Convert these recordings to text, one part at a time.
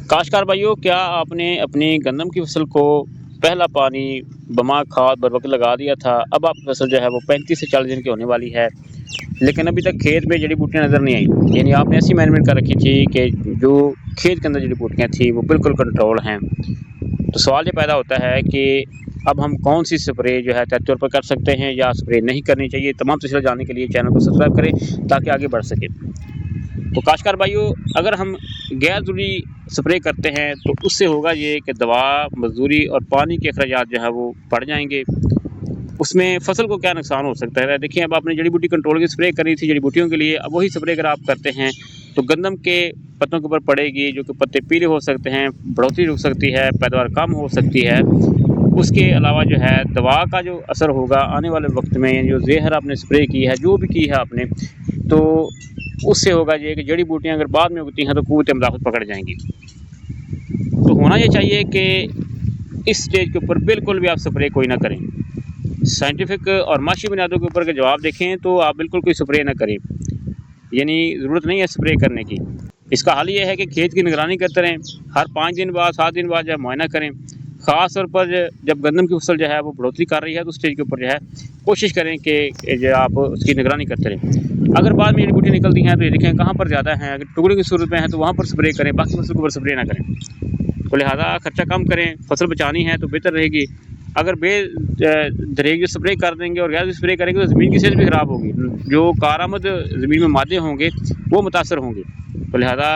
काश्तकार भाइयों, क्या आपने अपनी गंदम की फसल को पहला पानी बमा खाद बर वक्त लगा दिया था? अब आपकी फसल जो है वो 35 से 40 दिन की होने वाली है, लेकिन अभी तक खेत में जड़ी बूटियां नज़र नहीं आई। यानी आपने ऐसी मैनेजमेंट कर रखी थी कि जो खेत के अंदर जड़ी बूटियां थी वो बिल्कुल कंट्रोल हैं। तो सवाल ये पैदा होता है कि अब हम कौन सी स्प्रे जो है तय तौर पर कर सकते हैं या स्प्रे नहीं करनी चाहिए। तमाम तफसीलात जानने के लिए चैनल को सब्सक्राइब करें ताकि आगे बढ़ सके। तो काश्तकार भाइयों, अगर हम गैर ज़रूरी स्प्रे करते हैं तो उससे होगा ये कि दवा, मजदूरी और पानी के अखराजात जो है वो बढ़ जाएंगे। उसमें फसल को क्या नुकसान हो सकता है? देखिए, अब आपने जड़ी बूटी कंट्रोल की स्प्रे करी थी जड़ी बूटियों के लिए, अब वही स्प्रे अगर आप करते हैं तो गंदम के पत्तों के ऊपर पड़ेगी, जो कि पत्ते पीले हो सकते हैं, बढ़ोतरी रुक सकती है, पैदावार कम हो सकती है। उसके अलावा जो है दवा का जो असर होगा आने वाले वक्त में, जो जहर आपने स्प्रे की है, जो भी की है आपने, तो उससे होगा ये कि जड़ी बूटियाँ अगर बाद में उगती हैं तो क़ुव्वत मुदाफ़त पकड़ जाएंगी। तो होना ये चाहिए कि इस स्टेज के ऊपर बिल्कुल भी आप स्प्रे कोई ना करें। साइंटिफिक और माशी बुनियादों के ऊपर के जवाब देखें तो आप बिल्कुल कोई स्प्रे ना करें, यानी ज़रूरत नहीं है स्प्रे करने की। इसका हल ये है कि खेत की निगरानी करते रहें, हर 5 दिन बाद 7 दिन बाद जो है मुआयना करें। ख़ास तौर पर जब गंदम की फसल जो है वो बढ़ोतरी कर रही है तो उस स्टेज के ऊपर जो है कोशिश करें कि जो आप उसकी निगरानी करते रहें। अगर बाद में जड़ी बूटी निकलती हैं तो ये देखें कहाँ पर ज़्यादा हैं, अगर टुकड़े की सूरत में है तो वहाँ पर स्प्रे करें, बाकी फसल के ऊपर स्प्रे ना करें। तो लिहाजा खर्चा कम करें, फसल बचानी है तो बेहतर रहेगी। अगर दरेग स्प्रे कर देंगे और गैर स्प्रे करेंगे तो ज़मीन की सेहत भी ख़राब होगी, जो कारामद ज़मीन में मादे होंगे वो मुतासर होंगे। तो लिहाजा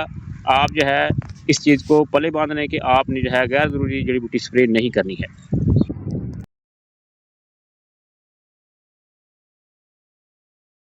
आप जो है इस चीज़ को पले बांध लें कि आपने जो है गैर ज़रूरी जड़ी बूटी स्प्रे नहीं करनी है।